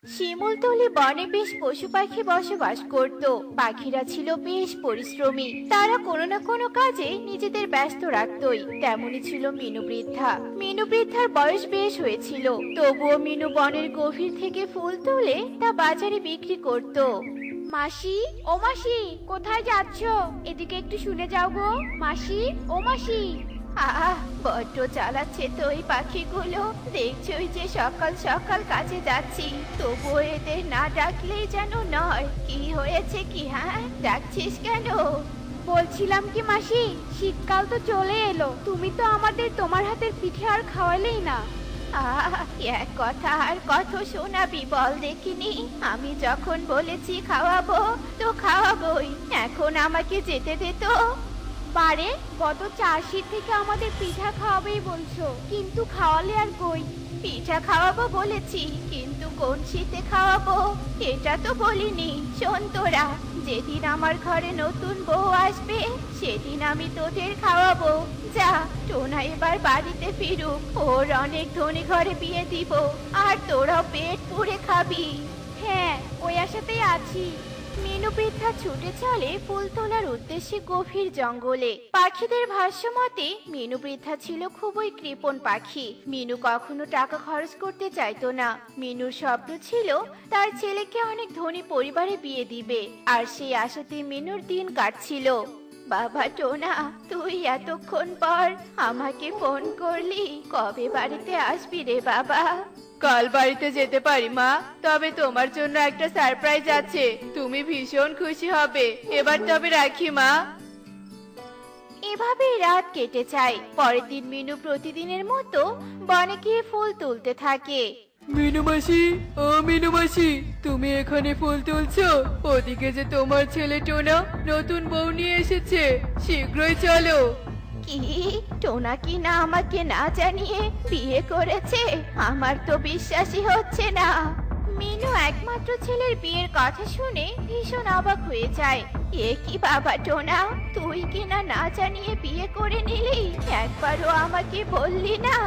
শিমুলতলি বনে বেশ পশু পাখি বসবাস করত। পাখিরা ছিল বেশ পরিশ্রমী, তারা কোনো না কোনো কাজে নিজেদের ব্যস্ত রাখতই। তেমনি ছিল মিনু বৃদ্ধা। মিনু বৃদ্ধার বয়স বেশ হয়েছিল, তবুও মিনু বনের গভীর থেকে ফুল তুলে তা বাজারে বিক্রি করত। মাসি, ও মাসি, কোথায় যাচ্ছ? এদিকে একটু শুনে যাও গো। মাসি, ও মাসি। বড্ড চালাচ্ছে তো এই পাখিগুলো। দেখছই যে সকাল সকাল কাজে যাচ্ছি, তবুও এদের না ডাকলেই যেন নয়। কি হয়েছে কি? হ্যাঁ, ডাকছিস কেন? বলছিলাম কি মাসি, শীতকাল তো চলে এলো, তুমি তো আমাদের তোমার হাতের পিঠে আর খাওয়ালেই না। এক কথা আর কত শোনাবি বল দেখিনি? আমি যখন বলেছি খাওয়াবো তো খাওয়াবোই। এখন আমাকে যেতে দে তো। বারে, গত 4 শীত থেকে আমাদের পিঠা খাওয়াবেই বলছো, কিন্তু খাওয়ালে আর কই? পিঠা খাওয়াবো বলেছি, কিন্তু কোন শীতে খাওয়াবো এটা তো বলিনি। শোন তোরা, যেদিন আমার ঘরে নতুন বউ আসবে সেদিন আমি তোদের খাওয়াবো। যা, টোনা এবার বাড়িতে ফিরুক, ওর অনেক ধনী ঘরে বিয়ে দিব, আর তোরাও পেট পুড়ে খাবি। হ্যাঁ, ওই আশাতেই আছি। মিনু বৃদ্ধা ছুটে চলে ফুল তোলার উদ্দেশ্যে গভীর জঙ্গলে। পাখিদের ভাষ্য মতে মিনু বৃদ্ধা ছিল খুবই কৃপণ পাখি। মিনু কখনো টাকা খরচ করতে চাইতো না। মিনুর স্বপ্ন ছিল তার ছেলেকে অনেক ধনী পরিবারে বিয়ে দিবে, আর সেই আশাতে মিনুর দিন কাটছিল। বাবা টোনা, তুই এতক্ষণ পর আমাকে ফোন করলি, কবে বাড়িতে আসবি রে বাবা? কাল বাড়িতে যেতে পারি মা, তবে তোমার জন্য একটা সারপ্রাইজ আছে, তুমি ভীষণ খুশি হবে। এবার তবে রাখি মা। এভাবেই রাত কেটে যায়। পরের দিন মিনু প্রতিদিনের মতো বনে গিয়ে ফুল তুলতে থাকে। মিনু মাসি, ও মিনু মাসি, তুমি এখানে ফুল তুলছো? ওদিকে যে তোমার ছেলে টোনা নতুন বউ নিয়ে এসেছে, শীঘ্রই চলো। কি? টোনা কি না আমাকে না জানিয়ে বিয়ে করেছে? আমার তো বিশ্বাসই হচ্ছে না। মিনু একমাত্র ছেলের বিয়ের কথা শুনে ভীষণ অবাক হয়ে যায়। এ কি বাবা টোনা, তুই কি না না জানিয়ে বিয়ে করে নিলি? একবারও আমাকে বললি না।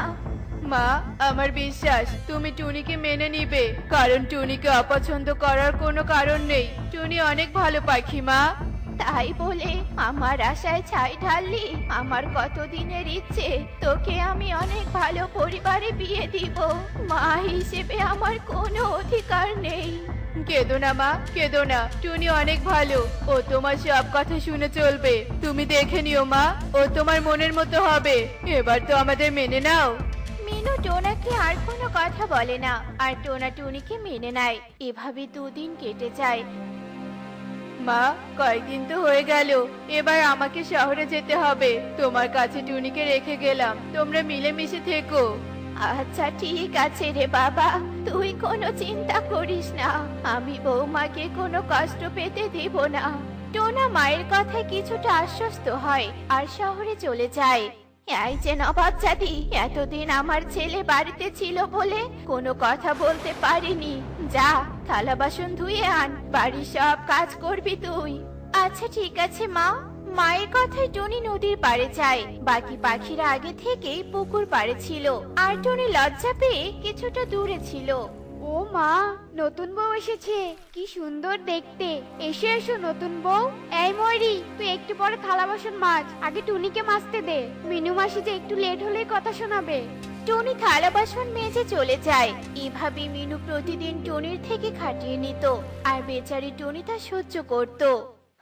মা, আমার বিশ্বাস তুমি টুনিকে মেনে নিবে, কারণ টুনিকে অপছন্দ করার কোনো কারণ নেই। টুনি অনেক ভালো পাখি মা। তাই বলে আমার আশায় ছাই ঢাললি? আমার কতদিনের ইচ্ছে তোকে আমি অনেক ভালো পরিবারে বিয়ে দিব। মা হিসেবে আমার কোনো অধিকার নেই। কেঁদো না মা, কেঁদো না। টুনি অনেক ভালো, ও তোমার সব কথা শুনে চলবে। তুমি দেখে নিও মা, ও তোমার মনের মতো হবে। এবার তো আমাদের মেনে নাও। মিনু টোনাকে আর কোনো কথা বলে না, আর টোনা টুনিকে মেনে নেয়। এভাবে 2 দিন কেটে যায়। মা, কয়েকদিন তো হয়ে গেল, এবার আমাকে শহরে যেতে হবে। তোমার কাছে টুনিকে রেখে গেলাম, তোমরা মিলেমিশে থেকো। আচ্ছা ঠিক আছে রে বাবা, তুই কোনো চিন্তা করিস না, আমি বৌমাকে কোনো কষ্ট পেতে দিব না। টোনা মায়ের কথায় কিছুটা আশ্বস্ত হয় আর শহরে চলে যায়। এই যে নবাব জাদি, এতদিন আমার ছেলে বাড়িতে ছিল বলে কোনো কথা বলতে পারিনি। যা, থালা বাসন ধুয়ে আন, বাড়ির সব কাজ করবি তুই। আচ্ছা ঠিক আছে মা। মায়ের কথায় টনি নদীর পাড়ে যায়। বাকি পাখিরা আগে থেকেই পুকুর পাড়ে ছিল, আর টনি লজ্জা পেয়ে কিছুটা দূরে ছিল। ও মা, নতুন বউ এসেছে, কি সুন্দর দেখতে। এসো এসো নতুন বউ। এই ময়রি, তুই একটু পরে থালা বাসন মাজ, আগে টুনিকে মাজতে দে। মিনু মাসি যে একটু লেট হলেই কথা শোনাবে। টনি থালা বাসন মেজে চলে যায়। এভাবে মিনু প্রতিদিন টনির থেকে খাটিয়ে নিত, আর বেচারি টনি তা সহ্য করত।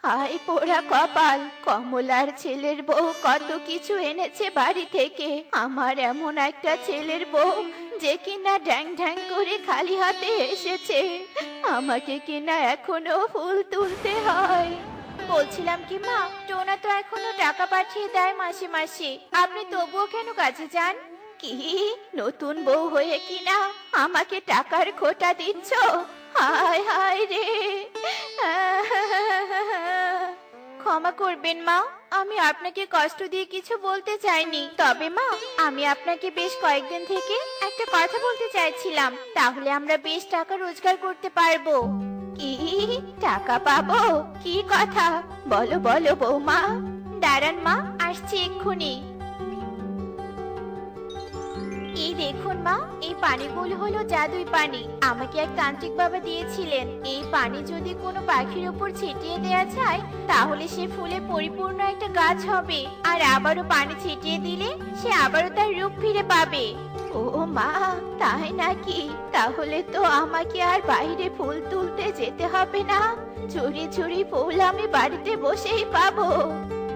হায় পোড়া কপাল, কমলার ছেলের বউ কত কিছু এনেছে বাড়ি থেকে। আমার এমন একটা ছেলের বউ যে কিনা ঢ্যাং ঢ্যাং করে খালি হাতে এসেছে, আমাকে কিনা এখনো ফুল তুলতে হয়। বলছিলাম কি মা, টোনা তো এখনো টাকা পাঠিয়ে দেয় মাসে মাসে, আপনি তবুও কেন কাজে যান? কি, নতুন বউ হয়ে কিনা আমাকে টাকার খোটা দিচ্ছ? হায় হায় রে। ক্ষমা করবেন মা, আমি আপনাকে কষ্ট দিয়ে কিছু বলতে চাইনি। তবে মা, আমি আপনাকে বেশ কয়েকদিন থেকে একটা কথা বলতে চাইছিলাম, তাহলে আমরা বেশ টাকা রোজগার করতে পারবো। কি, টাকা পাবো? কি কথা, বলো বলো বৌমা। দাঁড়ান মা, আসছি এক্ষুনি। এই দেখুন মা, এই পানিগুলো হলো জাদুই পানি। আমাকে এক তান্ত্রিক বাবা দিয়েছিলেন। এই পানি যদি কোনো পাখির উপর ছিটিয়ে দেওয়া যায় তাহলে সে ফুলে পরিপূর্ণ একটা গাছ হবে, আর আবারও পানি ছিটিয়ে দিলে সে আবারও তার রূপ ফিরে পাবে। ও মা, তাই নাকি? তাহলে তো আমাকে আর বাইরে ফুল তুলতে যেতে হবে না, ঝুড়ি ঝুড়ি ফুল আমি বাড়িতে বসেই পাবো।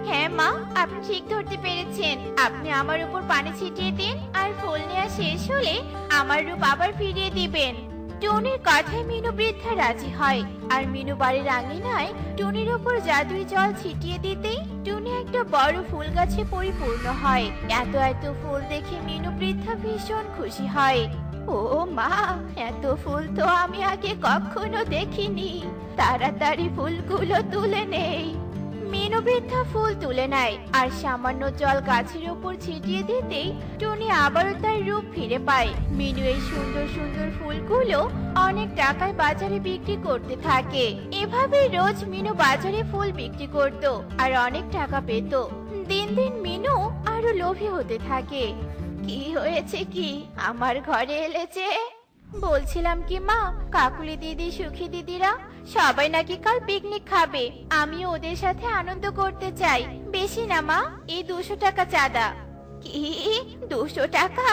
হ্যাঁ মা, আপনি ঠিক ধরতে পেরেছেন। আপনি আমার উপর পানি ছিটিয়ে দিন, আর ফুল নেওয়া শেষ হলে আমার রূপ আবার ফিরিয়ে দিবেন। টুনির কথায় মিনু বৃদ্ধা রাজি হয়, আর মিনু বাড়ির আঙিনায় টুনির উপর জাদুই জল ছিটিয়ে দিতেই টুনি একটা বড় ফুল গাছে পরিপূর্ণ হয়। এত এত ফুল দেখে মিনু বৃদ্ধা ভীষণ খুশি হয়। ও মা, এত ফুল তো আমি আগে কখনো দেখিনি। তাড়াতাড়ি ফুলগুলো তুলে নেই। মিনু বৃদ্ধা ফুল তুলে নেয়, আর সামান্য জল গাছের উপর ছিটিয়ে দিতেই টুনি আবারও তার রূপ ফিরে পায়। মিনু এই সুন্দর সুন্দর ফুলগুলো অনেক টাকায় বাজারে বিক্রি করতে থাকে। এভাবে রোজ মিনু বাজারে ফুল বিক্রি করত আর অনেক টাকা পেত। দিন দিন মিনু আরো লোভী হতে থাকে। কি হয়েছে কি, আমার ঘরে এলে যে? বলছিলাম কি মা, কাকুলি দিদি, সুখী দিদিরা সবাই নাকি কাল পিকনিক খাবে। আমি ওদের সাথে আনন্দ করতে চাই। বেশি না মা, এই 200 টাকা চাঁদা। কি, 200 টাকা?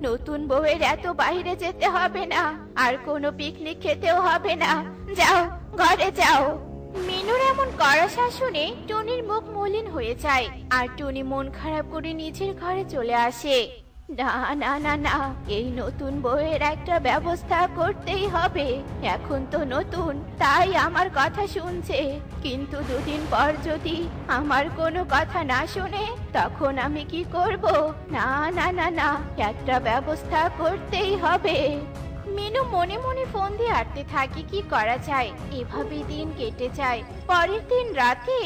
নতুন বউয়ের এত বাইরে যেতে হবে না, আর কোনো পিকনিক খেতেও হবে না। যাও, ঘরে যাও। মিনুর এমন কড়া শাসনে টুনির মুখ মলিন হয়ে যায়, আর টুনি মন খারাপ করে নিজের ঘরে চলে আসে। না না না না, এই নতুন বউয়ের একটা ব্যবস্থা করতেই হবে। এখন তো নতুন, তাই আমার কথা শুনছে, কিন্তু 2 দিন পর যদি আমার কোনো কথা না শুনে তখন আমি কি করব? না না না না, একটা ব্যবস্থা করতেই হবে। মিনু মনে মনে ফোন দিয়ে আটতে থাকে কি করা যায়। এভাবে দিন কেটে যায়। পরের দিন রাতে,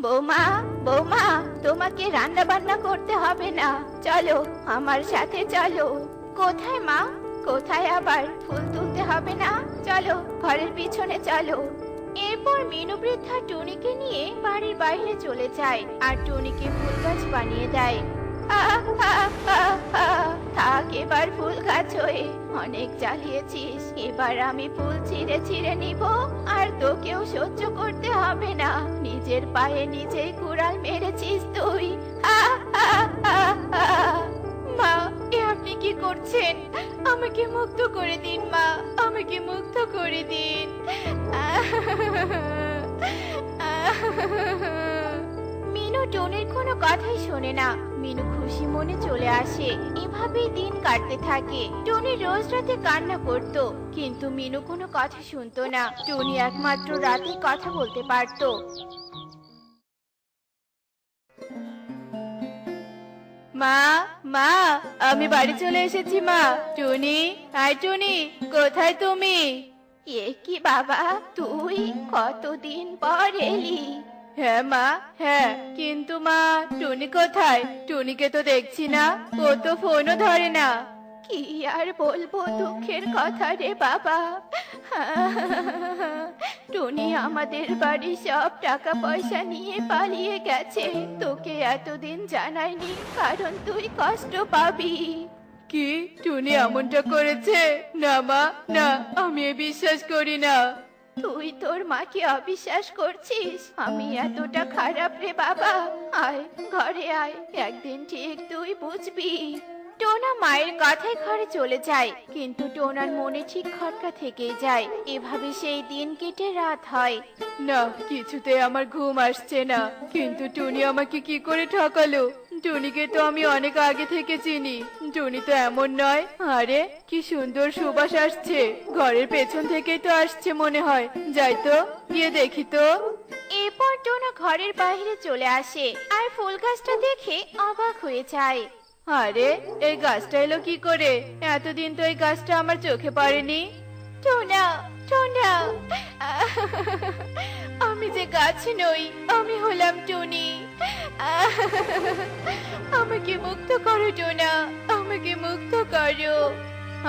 বৌমা বৌমা, তোমাকে রান্না বান্না করতে হবে না, চলো আমার সাথে চলো। কোথায় মা? কোথায় আবার? ফুল তুলতে হবে না, চলো ঘরের পিছনে চলো। এরপর মিনু বৃদ্ধা টুনিকে নিয়ে বাড়ির বাইরে চলে যায়, আর টুনিকে ফুল গাছ বানিয়ে দেয়। থাক এবার ফুল গাছ হয়ে, অনেক জ্বালিয়েছিস। এবার আমি ফুল ছিঁড়ে ছিঁড়ে নিব, আর তোকেও সহ্য করতে হবে না। নিজের পায়ে নিজেই কুড়াল মেরেছিস তুই। মা, এ আপনি কি করছেন? আমাকে মুক্ত করে দিন মা, আমাকে মুক্ত করে দিন। মিনু টুনির কোনো কথাই শোনে না। মিনু খুশি মনে চলে আসে। এভাবেই দিন কাটতে থাকে। টুনি রোজ রাতে কান্না করত, কিন্তু মিনু কোনো কথা শুনতো না। টুনি একমাত্র রাতে কথা বলতে পারতো। মা, মা, আমি বাড়ি চলে এসেছি মা। টুনি, হাই টুনি, কোথায় তুমি? এ কি বাবা, তুই কতদিন পর এলি? হ্যাঁ মা, হ্যাঁ, কিন্তু মা টুনি কোথায়? টুনিকে তো দেখছি না, ও তো ফোনও ধরে না। কি আর বলবো দুঃখের কথা রে বাবা। টুনি আমাদের বাড়ি সব টাকা পয়সা নিয়ে পালিয়ে গেছে। তোকে এতদিন জানাইনি, কারণ তুই কষ্ট পাবি। কি, টুনি এমনটা করেছে? না মা, না, আমি এ বিশ্বাস করি না। তুই তোর মাকে অবিশ্বাস করছিস? আমি এতটা খারাপ রে বাবা? আয় ঘরে আয়, একদিন ঠিক তুই বুঝবি। টোনা মায়ের কথায় ঘরে চলে যায়, কিন্তু টোনার মনে ঠিক খটকা থেকেই যায়। এভাবে সেই দিন কেটে রাত হয়। না, কিছুতে আমার ঘুম আসছে না। কিন্তু টুনি আমাকে কি করে ঠকালো? টুনিকে তো আমি অনেক আগে থেকে চিনি। টুনি তো এমন নয়। আরে কি সুন্দর সুবাস আসছে, ঘরের পেছন থেকেই তো আসছে মনে হয়। যাই তো, গিয়ে দেখি তো। এরপর টোনা ঘরের বাইরে চলে আসে, আর ফুল গাছটা দেখে অবাক হয়ে যায়। আরে এই গাছটা এলো কি করে? এতদিন তো এই গাছটা আমার চোখে পড়েনি। টোনা, টোনা, আমি যে গাছ নই, আমি হলাম টুনি। আমাকে মুক্ত করো টোনা, আমাকে মুক্ত করো।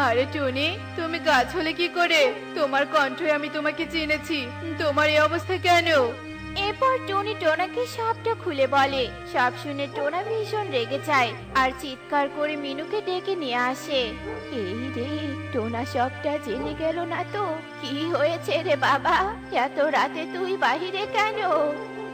আরে টুনি, তুমি গাছ হলে কি করে? তোমার কণ্ঠে আমি তোমাকে চিনেছি। তোমার এই অবস্থা কেন? এরপর টুনি টোনাকে সবটা খুলে বলে। সব শুনে টোনা ভীষণ রেগে যায় আর চিৎকার করে মিনুকে ডেকে নিয়ে আসে। এই রে, টোনা সবটা জেনে গেল না তো? কি হয়েছে রে বাবা? এত রাতে তুই বাহিরে কেন?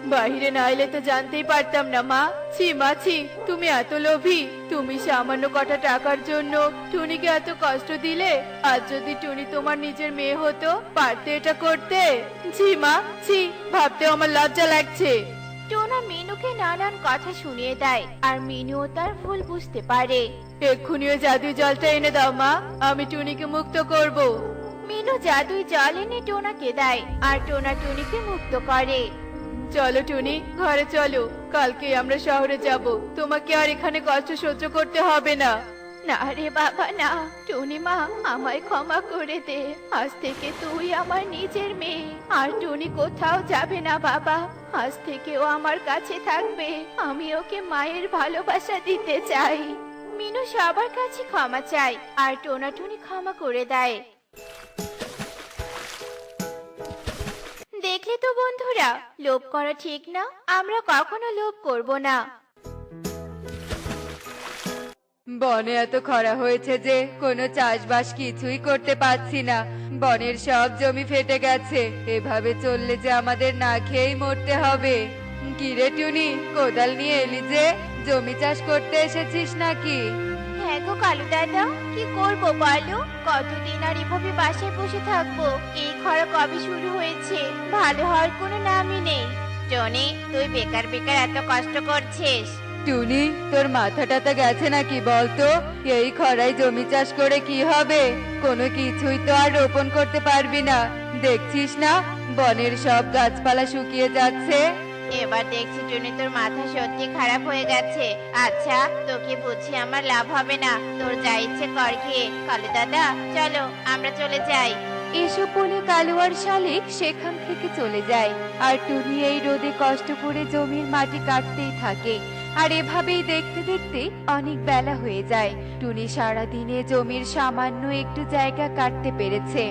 বাইরে না এলে তো জানতেই পারতাম না মা। ছি মা ছি, তুমি এত লোভী। তুমি সামান্য কটা টাকার জন্য টুনিকে এত কষ্ট দিলে। আজ যদি টুনি তোমার নিজের মেয়ে হতো, পারতে এটা করতে? ছি মা ছি, ভাবতেও আমার লজ্জা লাগছে। টোনা মিনুকে নানান কথা শুনিয়ে দেয় আর মিনুও তার ভুল বুঝতে পারে। এক্ষুনি ওই জাদুই জলটা এনে দাও মা, আমি টুনিকে মুক্ত করব। মিনু জাদুই জল এনে টোনাকে দেয় আর টোনা টুনিকে মুক্ত করে। চলো টুনি, ঘরে চলো। কালকে আমরা শহরে যাব, তোমাকে আর এখানে কষ্ট সহ্য করতে হবে না। না রে বাবা না, টুনি মা আমায় ক্ষমা করে দে। আজ থেকে তুই আমার নিজের মেয়ে আর টুনি কোথাও যাবে না বাবা। আজ থেকে ও আমার কাছে থাকবে। আমি ওকে মায়ের ভালোবাসা দিতে চাই। মিনু সবার কাছে ক্ষমা চায় আর টোনা টুনি ক্ষমা করে দেয়। দেখলে তো বন্ধুরা, লোভ করা ঠিক না। আমরা কখনো লোভ করব না। বনে এত খরা হয়েছে যে কোনো চাষবাস কিছুই করতে পারছি না। বনের সব জমি ফেটে গেছে। এভাবে চললে যে আমাদের না খেয়েই মরতে হবে। কিরে টুনি, কোদাল নিয়ে এলি যে? জমি চাষ করতে এসেছিস নাকি? হ্যাঁ গো কালু দাদা, কি করব বলো? কতদিন আর এভাবে বাসায় বসে থাকবো? এই খরা কবে শুরু হয়েছে, ভালো হওয়ার কোনো নামই নেই। টনি, তুই বেকার বেকার এত কষ্ট করছিস। টুনি, তোর মাথাটা তো গেছে নাকি বলতো? এই খরায় জমি চাষ করে কি হবে? কোনো কিছুই তো আর রোপণ করতে পারবি না। দেখছিস না বনের সব গাছপালা শুকিয়ে যাচ্ছে। এবার দেখছি টুনি, তোর মাথা সত্যি খারাপ হয়ে গেছে। আচ্ছা, তোকে বুঝি আমার লাভ হবে না। তোর যা ইচ্ছে কর গিয়ে। কালু দাদা, চলো আমরা চলে যাই। এসব বলে কালু আর শালিক সেখান থেকে চলে যায়। আর টুনি এই রোদে কষ্ট করে জমির মাটি কাটতেই থাকে। আর এভাবেই দেখতে দেখতে অনেক বেলা হয়ে যায়। টুনি সারা দিনে জমির সামান্য একটু জায়গা কাটতে পেরেছে।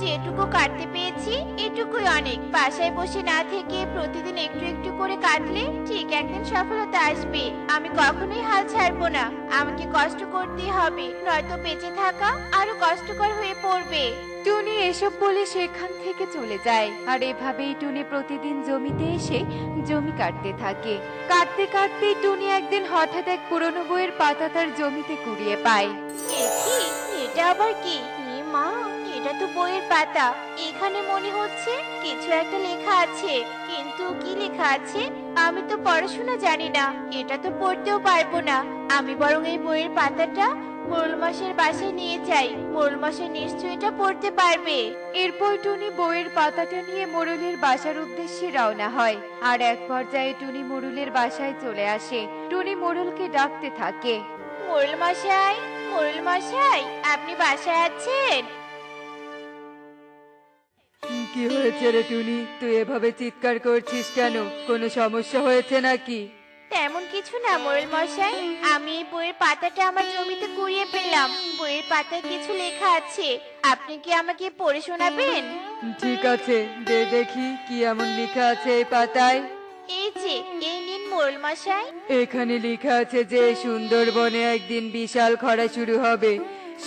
যেটুকু কাটতে পেয়েছি এটুকুই অনেক। বাসায় বসে না থেকে প্রতিদিন একটু একটু করে কাটলে ঠিক একদিন সফলতা আসবে। আমি কখনোই হাল ছাড়বো না। আমাকে কষ্ট করতেই হবে, নয়তো বেঁচে থাকা আরো কষ্টকর হয়ে পড়বে। টুনি এসব বলে সেখান থেকে চলে যায়। আর এভাবেই টুনি প্রতিদিন জমিতে এসে জমি কাটতে থাকে। কাটতে কাটতে টুনি একদিন হঠাৎ এক পুরনো বইয়ের পাতা তার জমিতে কুড়িয়ে পায়। এ কি? এটা আবার কি? এ মা, এটা তো বইয়ের পাতা। এখানে মনে হচ্ছে কিছু একটা লেখা আছে, কিন্তু কি লেখা আছে? আমি তো পড়াশোনা জানি না, এটা তো পড়তেও পারবো না। আমি বরং এই বইয়ের পাতাটা মোরল মশাইয়ের বাসায় নিয়ে যাই। মোরল মশাই নিশ্চয়ই এটা পড়তে পারবে। এরপর টুনি বইয়ের পাতাটা নিয়ে মোড়লের বাসার উদ্দেশ্যে রওনা হয়। আর এক পর্যায়ে টুনি মোড়লের বাসায় চলে আসে। টুনি মোড়লকে ডাকতে থাকে। মোরল মশাই, মোরল মশাই, আপনি বাসায় আছেন? কি হয়েছে রে টুনি, তুই এভাবে চিৎকার করছিস কেন? কোনো সমস্যা হয়েছে নাকি? তেমন কিছু না মোরল মশাই, আমি এই বইয়ের পাতাটা আমার জমিতে কুড়িয়ে পেলাম। বইয়ের পাতায় কিছু লেখা আছে, আপনি কি আমাকে পড়ে শোনাবেন? ঠিক আছে, দে দেখি কি এমন লেখা আছে এই পাতায়। এই যে, এই নিন মোরল মশাই। এখানে লেখা আছে যে সুন্দরবনে একদিন বিশাল খরা শুরু হবে।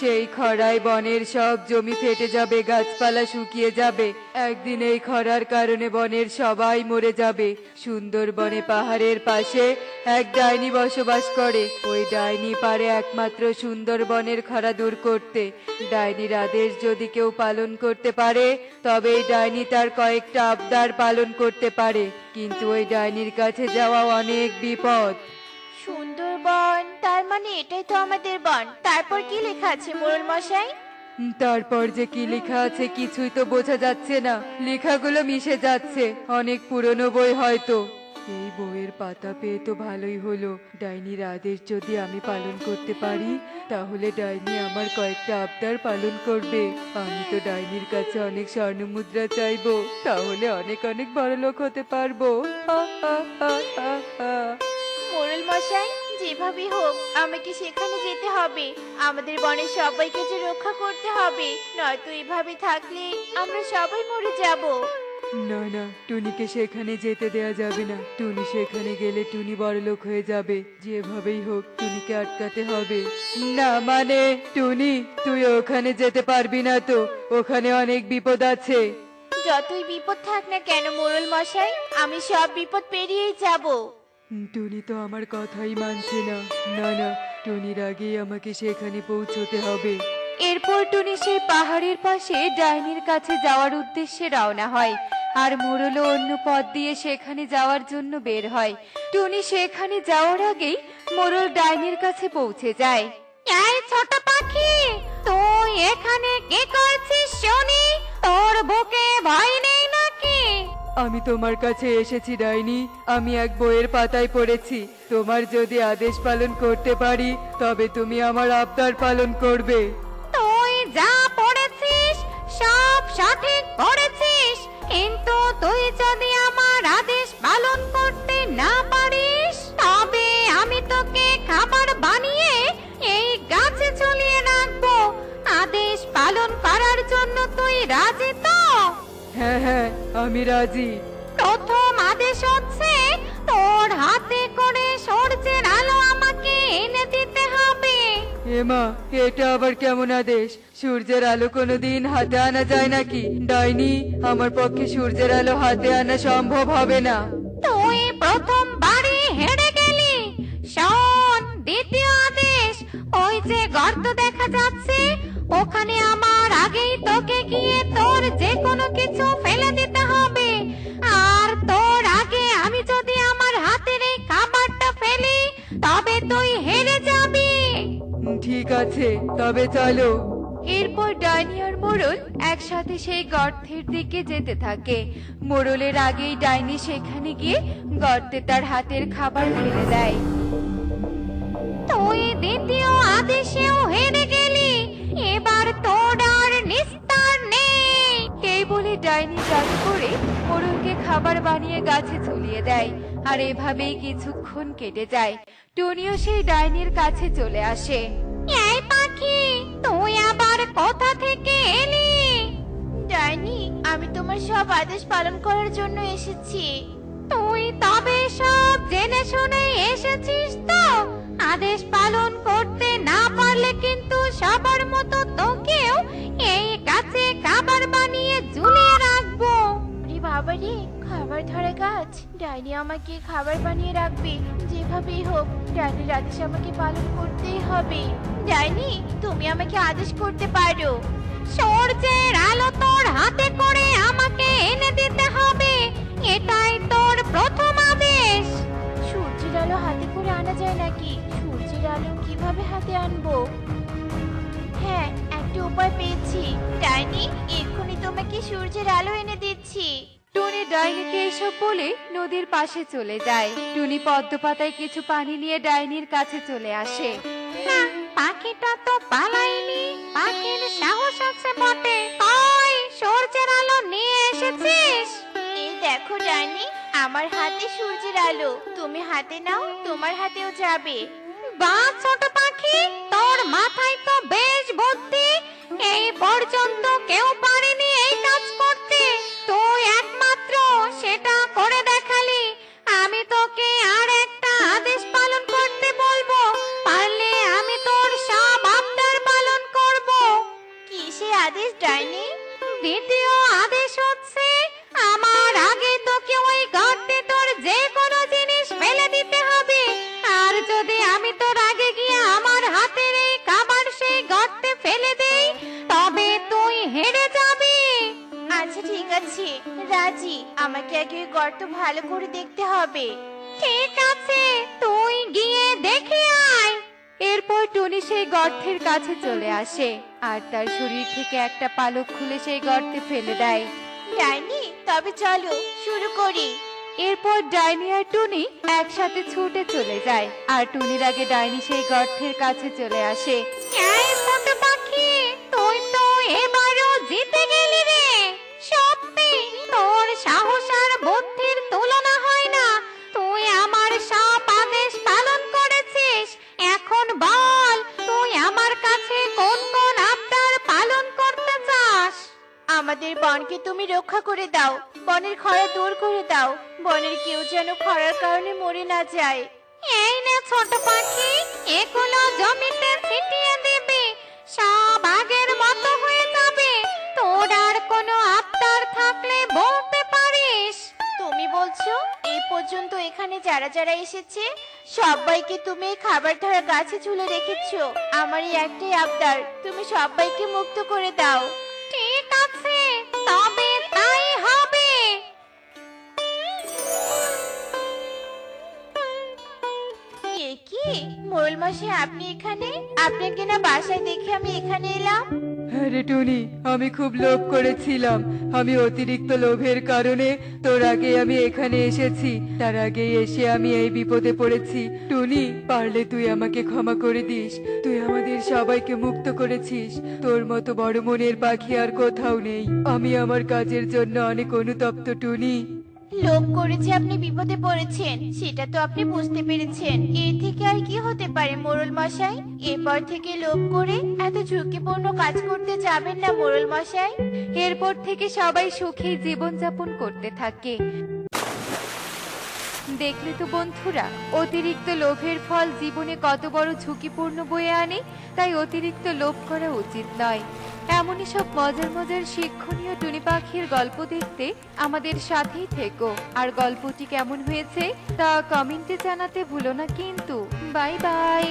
সেই খরায় বনের সব জমি ফেটে যাবে, গাছপালা শুকিয়ে যাবে। একদিন এই খরার কারণে বনের সবাই মরে যাবে। সুন্দরবনে পাহাড়ের পাশে এক ডাইনি বসবাস করে। ওই ডাইনি পারে একমাত্র সুন্দরবনের খরা দূর করতে। ডাইনির আদেশ যদি কেউ পালন করতে পারে, তবে এই ডাইনি তার কয়েকটা আবদার পালন করতে পারে। কিন্তু ওই ডাইনির কাছে যাওয়া অনেক বিপদ। সুন্দরবন, তার মানে এটাই তো আমাদের বন। তারপর কি লেখা আছে মোরল মশাই? তারপর যে কি লেখা আছে কিছুই তো বোঝা যাচ্ছে না। লেখাগুলো মিশে যাচ্ছে, অনেক পুরনো বই হয়তো। এই বইয়ের পাতা পেয়ে তো ভালোই হলো। ডাইনির আদেশ যদি আমি পালন করতে পারি, তাহলে ডাইনি আমার কয়েকটা আবদার পালন করবে। আমি তো ডাইনির কাছে অনেক স্বর্ণ মুদ্রা চাইবো, তাহলে অনেক অনেক বড়লোক হতে পারবো। হা, হা, হা, হা, হা। মোরল মশাই, যেভাবে হোক আমাকে সেখানে যেতে হবে। আমাদের বনের সবাইকে যে রক্ষা করতে হবে, নয়তো এভাবে থাকলে আমরা সবাই মরে যাব। না না, টুনিকে সেখানে যেতে দেয়া যাবে না। টুনি সেখানে গেলে টুনি বড়লোক হয়ে যাবে। যেভাবেই হোক টুনিকে আটকাতে হবে। না মানে, টুনি তুই ওখানে যেতে পারবি না তো, ওখানে অনেক বিপদ আছে। যতই বিপদ থাক না কেন মোড়ল মশাই, আমি সব বিপদ পেরিয়েই যাব। টুনি তো আমার কথাই মানছে না। না না, টুনির আগেই আমাকে সেখানে পৌঁছতে হবে। এরপর টুনি সেই পাহাড়ের পাশে ডাইনির কাছে যাওয়ার উদ্দেশ্যে রওনা হয়, আর মোড়লও অন্য পথ দিয়ে সেখানে যাওয়ার জন্য বের হয়। টুনি সেখানে যাওয়ার আগেই মোড়ল ডাইনির কাছে পৌঁছে যায়। এই ছোট পাখি, তুই এখানে কি করছিস শুনি? তোর বুকে ভয় নেই নাকি? আমি তোমার কাছে এসেছি ডাইনি। আমি এক বইয়ের পাতায় পড়েছি, তোমার যদি আদেশ পালন করতে পারি তবে তুমি আমার আবদার পালন করবে। তুই যা পড়েছিস সব সঠিক পড়েছিস, কিন্তু তুই যদি আমার আদেশ পালন করতে না পারিস তবে আমি তোকে খাবার বানিয়ে এই গাছে ঝুলিয়ে রাখবো। আদেশ পালন করার জন্য তুই রাজি তো? হ্যাঁ হ্যাঁ, আমি রাজি। প্রথম আদেশ হচ্ছে তোর হাতে করে সূর্যের আলো আমাকে এনে দিতে হবে। এমা, এটা আবার কেমন আদেশ? সূর্যের আলো কোনোদিন হাতে আনা যায় নাকি? ডাইনি, আমার পক্ষে সূর্যের আলো হাতে আনা সম্ভব হবে না। তুই প্রথমবারই হেরে গেলি। শোন, দ্বিতীয় আদেশ, ওই যে গর্ত দেখা যাচ্ছে ওখানে আমার আগেই তোকে গিয়ে তোর যে কোনো কিছু ফেলে দিতে হবে। আর তোর আগে আমি যদি আমার হাতের এই খাবারটা ফেলি তবে তুই হেরে যাবি। ঠিক আছে, তবে চলো। এরপর ডাইনি আর মোড়ল একসাথে সেই গর্তের দিকে যেতে থাকে। মোড়লের আগেই ডাইনি সেখানে গিয়ে গর্তে তার হাতের খাবার ফেলে দেয়। তুই দ্বিতীয় আদেশেও হেরে গেলি, এবার তোর আর নিস্তার নেই। এই বলে ডাইনি জাদু করে মোড়লকে খাবার বানিয়ে গাছে ঝুলিয়ে দেয়। আর এভাবেই কিছুক্ষণ কেটে যায়। টুনিও সেই ডাইনির কাছে চলে আসে। এই পাখি, তুই আবার কোথা থেকে এলি? ডাইনি, আমি তোমার সব আদেশ পালন করার জন্য এসেছি। তুই তবে সব জেনে শুনে এসেছিস তো? আদেশ পালন করতে না পারলে কিন্তু সবার মতো তোকেও এই গাছে খাবার বানিয়ে ঝুলিয়ে রাখবো। রে বাবা রে, খাবার ধরা গাছ! ডাইনি আমাকে খাবার বানিয়ে রাখবে। যেভাবেই হোক ডাইনির আদেশ আমাকে পালন করতেই হবে। ডাইনি, তুমি আমাকে আদেশ করতে পারো। সূর্যের আলো তোর হাতে করে আমাকে এনে দিতে হবে, এটাই তোর প্রথম আদেশ। সূর্যের আলো হাতে করে আনা যায় নাকি? সূর্যের আলো কিভাবে হাতে আনবো? হ্যাঁ, একটা উপায় পেয়েছি। ডাইনি, এক্ষুনি তোমাকে সূর্যের আলো এনে দিচ্ছি। টুনি ডাইনিকে এসব বলে নদীর পাশে চলে যায়। টুনি পদ্ম পাতায় কিছু পানি নিয়ে ডাইনির কাছে চলে আসে। না, পাখিটা তো পালায়নি। পাখির সাহস আছে বটে। ওই, সূর্যের আলো নিয়ে এসেছিস? এই দেখো ডাইনি, আমার হাতে সূর্যের আলো। তুমি হাতে নাও, তোমার হাতেও যাবে। বাহ ছোট পাখি, তোর মাথায় তো বেশ বুদ্ধি। এই পর্যন্ত কেউ পারেনি এই কাজ করতে, তুই একমাত্র সেটা করে দেখালি। আমি তোকে আর একটা আদেশ পালন করতে বলবো, পারলে আমি তোর সব আবদার পালন করব। কি সে আদেশ ডাইনি? দ্বিতীয় আদেশ হচ্ছে আমার আগে তোকে ওই গর্তে তোর যে কোনো জিনিস ফেলে দিতে হবে। আর যদি আমি তোর আগে গিয়ে আমার হাতের এই খাবার সেই গর্তে ফেলে দেই তবে তুই হেরে যাবি। আচ্ছা ঠিক আছে, রাজি। আমাকে আগে ওই গর্ত ভালো করে দেখতে হবে। ঠিক আছে, তুই গিয়ে দেখে আয়। এরপর টুনি সেই গর্তের কাছে চলে আসে আর তার শরীর থেকে একটা পালক খুলে সেই গর্তে ফেলে দেয়। ডাইনি, তবে চলো শুরু করি। এরপর ডাইনি আর টুনি একসাথে ছুটে চলে যায় আর টুনির আগে ডাইনি সেই গর্তের কাছে চলে আসে। এই ছোট পাখি, তুই তো এবারও জিতে গেলি রে। সত্যি তোর সাহস আর বুদ্ধির তুলনা হয় না। তুই আমার সব আদেশ পালন করেছিস। এখন বল, তুই আমার কাছে কোন কোন আবদার পালন করতে চাস? আমাদের বনকে তুমি রক্ষা করে দাও, বনের খরা দূর করে দাও, বনের কেউ যেন খরার কারণে মরে না যায়। এই না ছোট পাখি, এগুলো জমিতে ছিটিয়ে দিবি, সব আগের মতো হয়ে যাবে। তোর আর কোনো আবদার থাকলে বলতে পারিস। তুমি বলছো এই পর্যন্ত এখানে যারা যারা এসেছে সবাইকে তুমি এই খাবার ধরা গাছে ঝুলে রেখেছো। আমার এই একটাই আবদার, তুমি সবাইকে মুক্ত করে দাও। ঠিক আছে, তবে তাই হবে। এ কি মোড়ল মশাই, আপনি এখানে? আপনাকে না বাসায় দেখে আমি এখানে এলাম। হ্যাঁ রে টুনি, আমি খুব লোভ করেছিলাম। আমি অতিরিক্ত লোভের কারণে তোর আগে আমি এখানে এসেছি। তার আগেই এসে আমি এই বিপদে পড়েছি। টুনি, পারলে তুই আমাকে ক্ষমা করে দিস। তুই আমাদের সবাইকে মুক্ত করেছিস। তোর মতো বড় মনের পাখি আর কোথাও নেই। আমি আমার কাজের জন্য অনেক অনুতপ্ত টুনি। লোভ করেছে আপনি বিপদে পড়েছেন, সেটা তো আপনি বুঝতে পেরেছেন। এর থেকে আর কি হতে পারে মোড়ল মশাই? এরপর থেকে লোভ করে এত ঝুঁকিপূর্ণ কাজ করতে যাবেন না মোড়ল মশাই। এরপর থেকে সবাই সুখী জীবনযাপন করতে থাকে। দেখলে তো বন্ধুরা, অতিরিক্ত লোভের ফল জীবনে কত বড় ঝুঁকিপূর্ণ বয়ে আনে। তাই অতিরিক্ত লোভ করা উচিত নয়। এমনই সব মজার মজার শিক্ষণীয় টুনি পাখির গল্প দেখতে আমাদের সাথেই থেকো। আর গল্পটি কেমন হয়েছে তা কমেন্টে জানাতে ভুলো না কিন্তু। Bye bye.